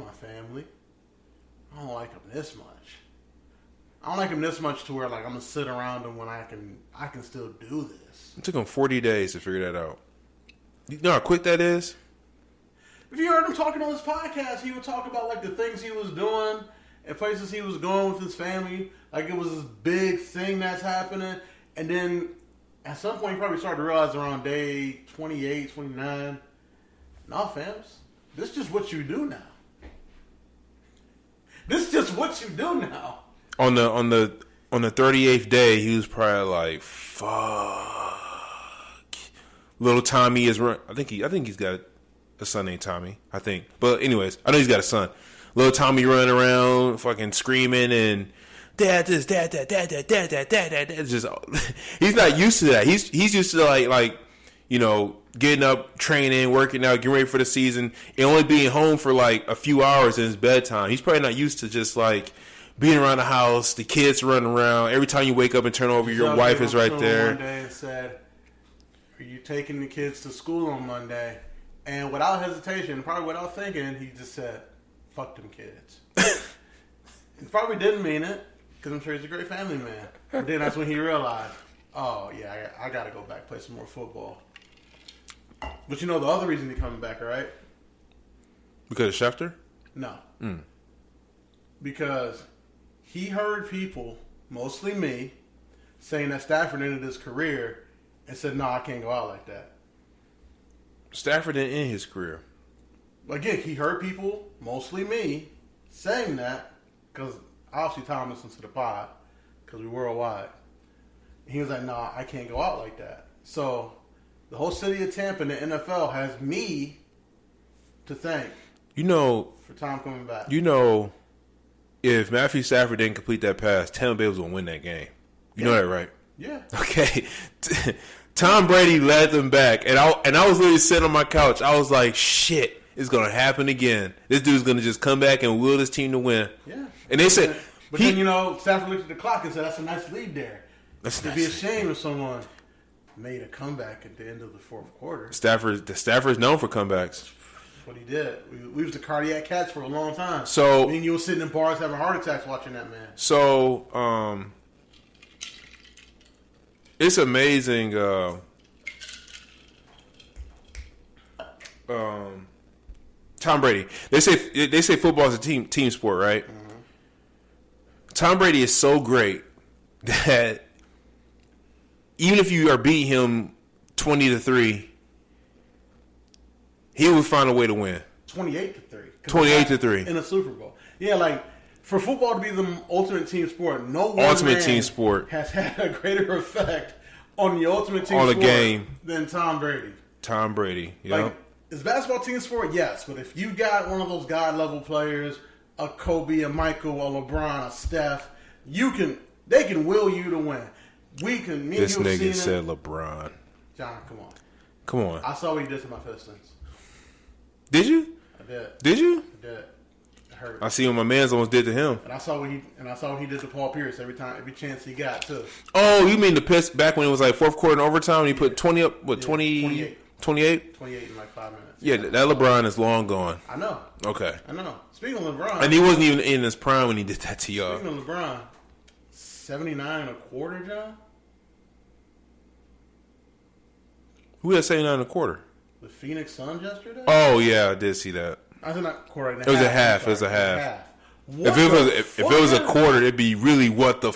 my family. I don't like them this much. I don't like them this much to where like I'm gonna sit around them when I can still do this. It took him 40 days to figure that out. You know how quick that is? If you heard him talking on his podcast, he would talk about like the things he was doing and places he was going with his family. Like it was this big thing that's happening. And then at some point he probably started to realize around day 28, 29, nah, fams, this is just what you do now. This is just what you do now. On the 38th day, he was probably like, fuck. Little Tommy is run. I think he's got a son named Tommy. I think, but anyways, I know he's got a son. Little Tommy running around, fucking screaming and dad this, dad that, dad that, dad that, dad that. It's just he's not used to that. He's used to like you know, getting up, training, working out, getting ready for the season, and only being home for like a few hours in his bedtime. He's probably not used to just like being around the house, the kids running around. Every time you wake up and turn over, your wife is right there. One day and said, "Are you taking the kids to school on Monday?" And without hesitation, probably without thinking, he just said, "Fuck them kids." He probably didn't mean it, because I'm sure he's a great family man. But then that's when he realized, oh, yeah, I got to go back play some more football. But you know the other reason he's coming back, right? Because of Schefter? No. Because he heard people, mostly me, saying that Stafford ended his career and said, no, I can't go out like that. Stafford didn't end his career. Again, he heard people, mostly me, saying that because obviously Tom listens to the pod because we're worldwide. He was like, nah, I can't go out like that. So the whole city of Tampa and the NFL has me to thank for Tom coming back. You know, if Matthew Stafford didn't complete that pass, Tampa Bay was going to win that game. You know that, right? Yeah. Okay. Tom Brady led them back, and I was literally sitting on my couch. I was like, shit, it's going to happen again. This dude's going to just come back and will this team to win. Yeah. And they said... But then, you know, Stafford looked at the clock and said, that's a nice lead there. It'd be a shame if someone made a comeback at the end of the fourth quarter. Stafford's known for comebacks. That's what he did. We was the cardiac cats for a long time. So... I mean, you were sitting in bars having heart attacks watching that man. So, it's amazing. Tom Brady. They say football is a team sport, right? Mm-hmm. Tom Brady is so great that even if you are beating him 20-3, he will find a way to win. 28-3. 28-3 in a Super Bowl. Yeah, like for football to be the ultimate team sport, no one ultimate team sport has had a greater effect on the ultimate team on sport the game than Tom Brady. Tom Brady, yeah. Like, is basketball team sport? Yes, but if you got one of those god level players, a Kobe, a Michael, a LeBron, a Steph, they can will you to win. This nigga said LeBron. John, come on. I saw what he did to my Pistons. Did you? I did. Did you? I did. It hurt. I see what my man's almost did to him. And I saw what he did to Paul Pierce every chance he got too. Oh, you mean the piss back when it was like fourth quarter and overtime and he put 20 up, what, 28? 28 in like 5 minutes. Yeah, that LeBron is long gone. I know. Okay. I know. Speaking of LeBron. And he wasn't even in his prime when he did that to y'all. Speaking of LeBron, 79.25, John? Who had 79.25? The Phoenix Suns yesterday? Oh, yeah, I did see that. I said not quarter. It was a half. It was a half. If it was a quarter, it'd be really what the...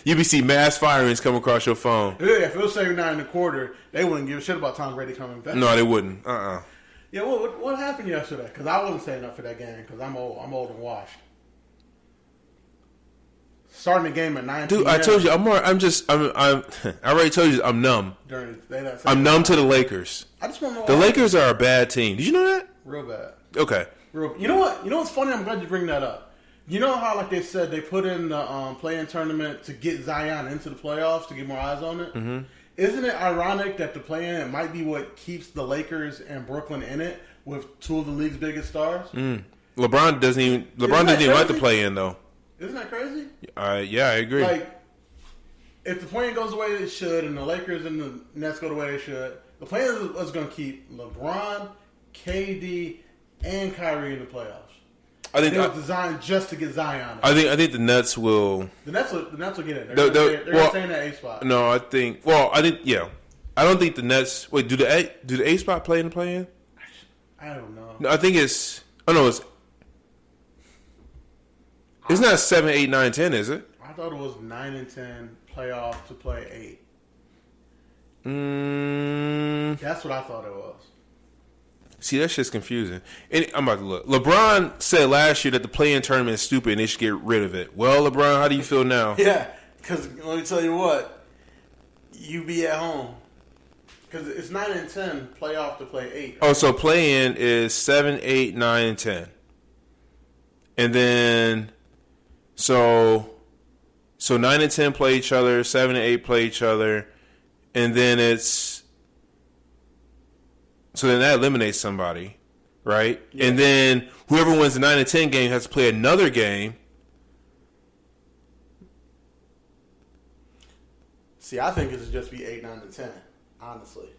You'd be see mass firings come across your phone. Yeah, if it was 79.25, they wouldn't give a shit about Tom Brady coming back. No, they wouldn't. Yeah, what happened yesterday? Because I wasn't staying up for that game because I'm old and washed. Starting the game at 9 Dude, I told you, I already told you, I'm numb. I'm numb to the Lakers. I just want to know the Lakers are a bad team. Did you know that? Real bad. Okay. You know what? You know what's funny? I'm glad you bring that up. You know how, like they said, they put in the play-in tournament to get Zion into the playoffs to get more eyes on it? Mm-hmm. Isn't it ironic that the play-in might be what keeps the Lakers and Brooklyn in it with two of the league's biggest stars? LeBron doesn't even like to play in though. Isn't that crazy? Yeah, I agree. Like, if the play-in goes the way it should and the Lakers and the Nets go the way they should, the play-in is going to keep LeBron, KD, and Kyrie in the playoffs. I think it was designed just to get Zion. I think the Nets will. The Nets will get it. They're going to stay in that A spot. No, I think. Well, I think yeah. I don't think the Nets. Wait, do the A spot play in the play-in? I don't know. No, I think it's. Oh no, it's not 7, 8, 9, 10, is it? I thought it was 9 and 10 playoff to play 8. That's what I thought it was. See, that shit's confusing. And I'm about to look. LeBron said last year that the play-in tournament is stupid and they should get rid of it. Well, LeBron, how do you feel now? Yeah, because let me tell you what. You be at home. Because it's 9 and 10 playoff to play 8. Oh, so play-in is 7, 8, 9, and 10. And then, so 9 and 10 play each other, 7 and 8 play each other, and then so then that eliminates somebody, right? Yeah. And then whoever wins the 9 and 10 game has to play another game. See, I think it should just be 8, 9, and 10, honestly.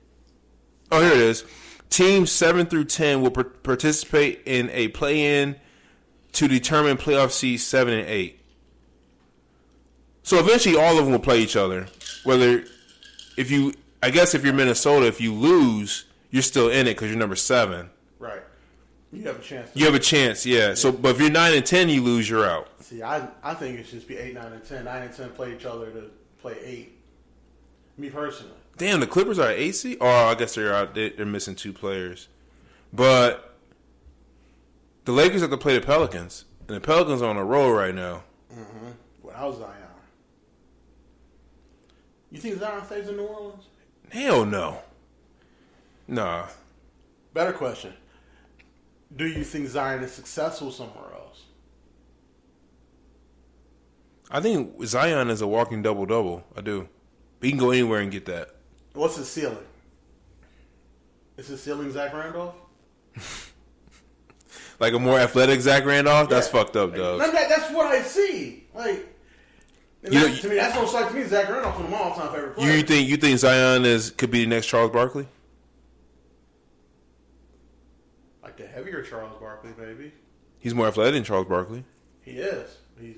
Oh, here it is. Teams 7 through 10 will participate in a play-in to determine playoff seeds 7 and 8. So eventually all of them will play each other. If you're Minnesota, if you lose, you're still in it because you're number 7. Right. You have a chance. You have a chance, yeah. So, but if you're 9 and 10, you lose, you're out. See, I think it should just be 8, 9, and 10. 9 and 10 play each other to play 8. Me personally. Damn, the Clippers are 8 seed? Oh, I guess they're out. They're missing 2 players. But the Lakers have to play the Pelicans. And the Pelicans are on a roll right now. Mm-hmm. Without Zion. You think Zion stays in New Orleans? Hell no. Nah. Better question. Do you think Zion is successful somewhere else? I think Zion is a walking double-double. I do. He can go anywhere and get that. What's his ceiling? Is his ceiling Zach Randolph? Like a more athletic Zach Randolph? Yeah. That's fucked up, dog. That's what I see. Like, to me, that's what's like to me. Zach Randolph's one of my all-time favorite players. You think Zion could be the next Charles Barkley? Like the heavier Charles Barkley, baby. He's more athletic than Charles Barkley. He is. I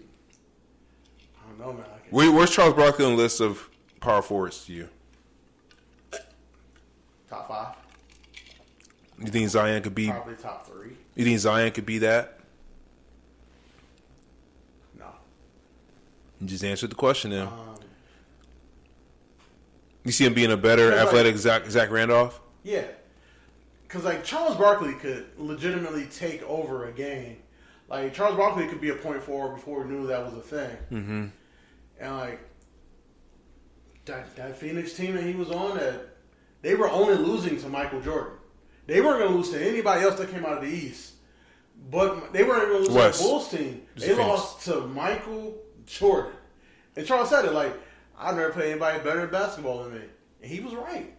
don't know, man. Where's Charles Barkley on the list of power forwards to you? Top 5. You think Zion could be... Probably top 3. You think Zion could be that? No. You just answered the question then. You see him being a better athletic Zach Randolph? Yeah. Because, Charles Barkley could legitimately take over a game. Charles Barkley could be a point forward before we knew that was a thing. Mm-hmm. And, that Phoenix team that he was on, they were only losing to Michael Jordan. They weren't going to lose to anybody else that came out of the East. But they weren't going to lose to the Bulls team. They lost to Michael Jordan. And Charles said it, I've never played anybody better at basketball than me. And he was right.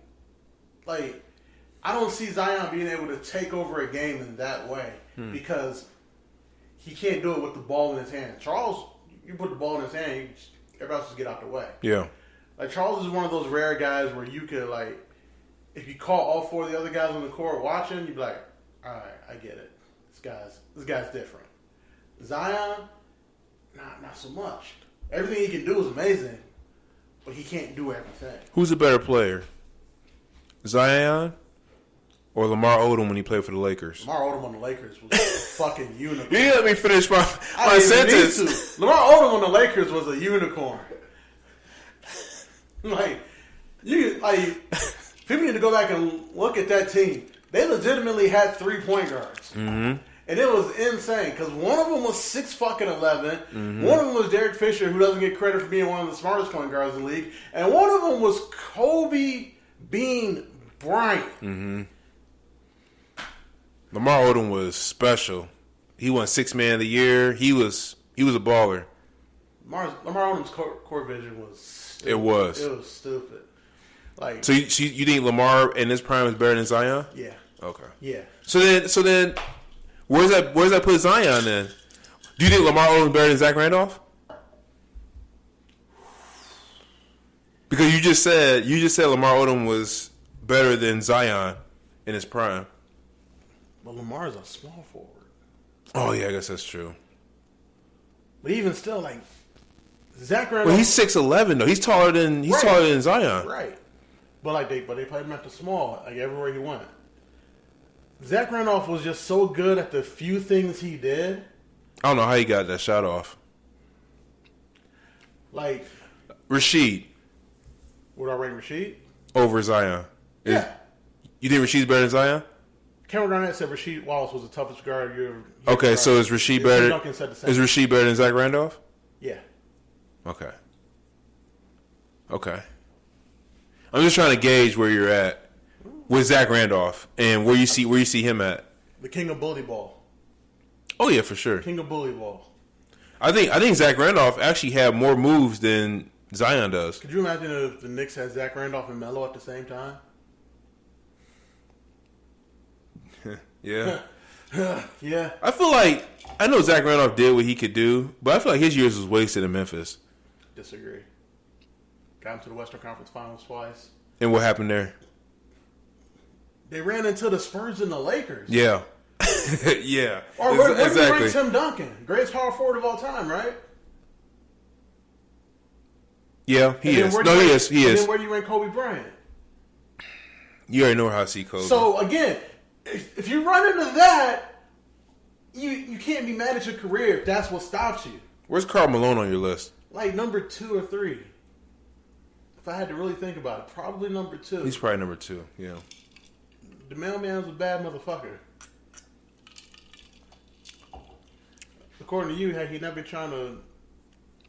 I don't see Zion being able to take over a game in that way because he can't do it with the ball in his hand. Charles, you put the ball in his hand, everybody else just get out the way. Yeah. Charles is one of those rare guys where you could, if you caught all 4 of the other guys on the court watching, you'd be like, all right, I get it. This guy's different. Zion, not so much. Everything he can do is amazing, but he can't do everything. Who's a better player? Zion or Lamar Odom when he played for the Lakers? Lamar Odom on the Lakers was a fucking unicorn. You didn't let me finish my sentence. Lamar Odom on the Lakers was a unicorn. People need to go back and look at that team. They legitimately had 3-point guards. Mm-hmm. And it was insane because one of them was 6'11". Mm-hmm. One of them was Derek Fisher, who doesn't get credit for being one of the smartest point guards in the league. And one of them was Kobe Bean Bryant. Mm-hmm. Lamar Odom was special. He won 6th Man of the Year. He was a baller. Lamar Odom's court vision was stupid. It was stupid. So you think Lamar in his prime is better than Zion? Yeah. Okay. Yeah. So then, where's that put Zion then? Do you think Lamar Odom is better than Zach Randolph? Because you just said Lamar Odom was better than Zion in his prime. But Lamar's a small forward. Oh yeah, I guess that's true. But even still, like Zach Randolph. Well, he's 6'11" though. He's taller than Zion. Right. But they played him at the small, like everywhere he went. Zach Randolph was just so good at the few things he did. I don't know how he got that shot off. Like Rasheed. Would I rank Rasheed? Over Zion. Yeah. You think Rasheed's better than Zion? Cameron Garnett said Rasheed Wallace was the toughest guard you ever. Okay, so is Rasheed better? Is Rasheed better than Zach Randolph? Yeah. Okay. I'm just trying to gauge where you're at with Zach Randolph and where you see him at. The king of bully ball. Oh yeah, for sure. King of bully ball. I think Zach Randolph actually had more moves than Zion does. Could you imagine if the Knicks had Zach Randolph and Melo at the same time? Yeah. Yeah. I feel like I know Zach Randolph did what he could do, but I feel like his years was wasted in Memphis. Disagree. Got him to the Western Conference Finals twice. And what happened there? They ran into the Spurs and the Lakers. Yeah. Yeah. Or where do you rank Tim Duncan? Greatest power forward of all time, right? Yeah, he is. No, he is. He is. And then where do you rank Kobe Bryant? You already know how I see Kobe. So, again, if you run into that, you can't be mad at your career if that's what stops you. Where's Karl Malone on your list? Like number 2 or 3. If I had to really think about it, probably number 2. He's probably number 2, yeah. The mailman's a bad motherfucker. According to you, had he not been trying to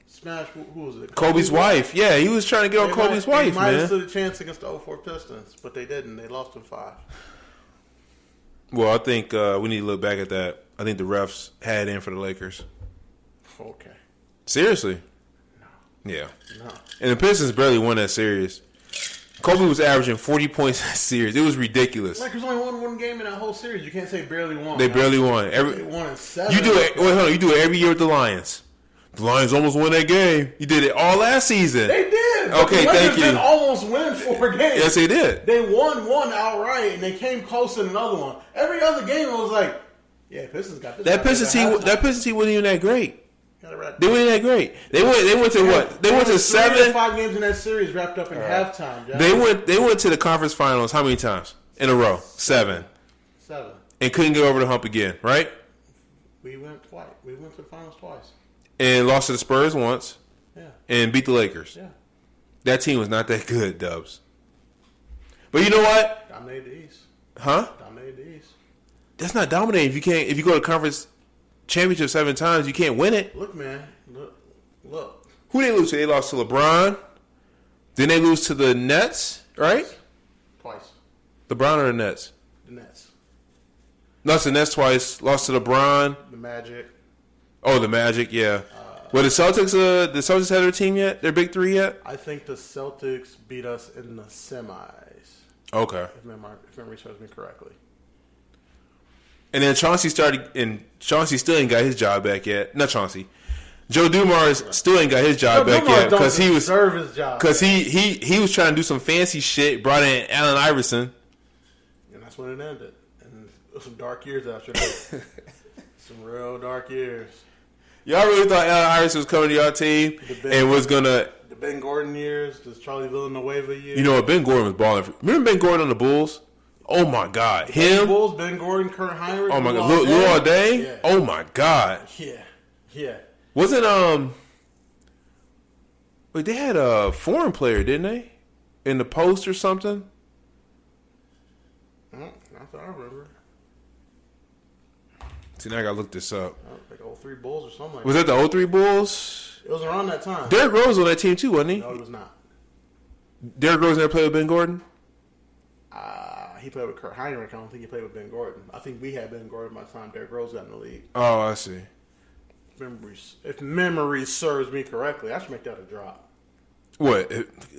smash, who was it? Kobe's wife. Yeah, he was trying to get on Kobe's wife, man. They might have man. stood a chance against the 04 Pistons, but they didn't. They lost in 5. Well, I think we need to look back at that. I think the refs had in for the Lakers. Okay. Seriously? No. Yeah. No. And the Pistons barely won that series. Kobe was averaging 40 points a series. It was ridiculous. Lakers only won one game in that whole series. You can't say barely won. They barely won. They won in 7. You do it. Wait, hold on. You do it every year with the Lions. The Lions almost won that game. You did it all last season. They did. Okay, thank you. Didn't almost win 4 games. Yes, they did. They won one outright, and they came close in another one. Every other game, it was like, yeah, Pistons got this. That Pistons team wasn't even that great. Right. They weren't that great. They went to what? They went to 7. 5 games in that series wrapped up in halftime. John. They went to the conference finals how many times in a row? 7. 7. And couldn't get over the hump again, right? We went twice. We went to the finals twice. And lost to the Spurs once. Yeah. And beat the Lakers. Yeah. That team was not that good, Dubs. But you know what? Dominated the East. Huh? Dominated the East. That's not dominating. If you go to conference championship 7 times, you can't win it. Look, man. Look. Who they lose to? They lost to LeBron. Then they lose to the Nets, right? Twice. LeBron or the Nets? The Nets. Lost to the Nets twice. Lost to LeBron. The Magic. Oh, the Magic, yeah. Well, the Celtics had their team yet? Their big 3 yet? I think the Celtics beat us in the semis. Okay. If memory serves me correctly. And then Chauncey still ain't got his job back yet. Not Chauncey. Joe Dumars still ain't got his job back yet because he was his job. Because he was trying to do some fancy shit. Brought in Allen Iverson, and that's when it ended. And it was some dark years after that. Some real dark years. Y'all really thought Allen Iverson was coming to y'all team and was gonna the Ben Gordon years, the Charlie Villanueva years. You know what? Ben Gordon was balling. Remember Ben Gordon on the Bulls? Oh my God, him. Bulls, Ben Gordon, Kurt Heinrich. Oh my God, Luol Deng. Yeah. Oh my God. Yeah. Wasn't Wait, they had a foreign player, didn't they? In the post or something. Not that I remember. See, now I gotta look this up. Like 03 Bulls or something like was that. Was that the 03 Bulls? It was around that time. Derrick Rose was on that team too, wasn't he? No, he was not. Derrick Rose never played with Ben Gordon? He played with Kurt Heinrich. I don't think he played with Ben Gordon. I think we had Ben Gordon by the time Derrick Rose got in the league. Oh, I see. If memory serves me correctly, I should make that a drop. What?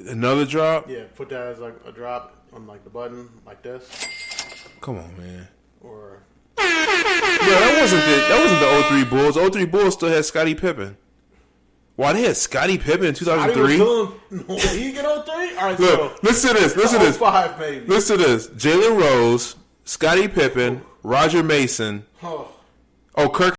Another drop? Yeah, put that as like a drop on like the button like this. Come on, man. Or yeah, that wasn't the 03 Bulls. 03 Bulls still had Scottie Pippen. Why they had Scottie Pippen in 2003? No, he get 03? All right, look, listen to this. Listen to this. 05 maybe. Listen to this. Jalen Rose, Scottie Pippen, Roger Mason. Oh, Kirk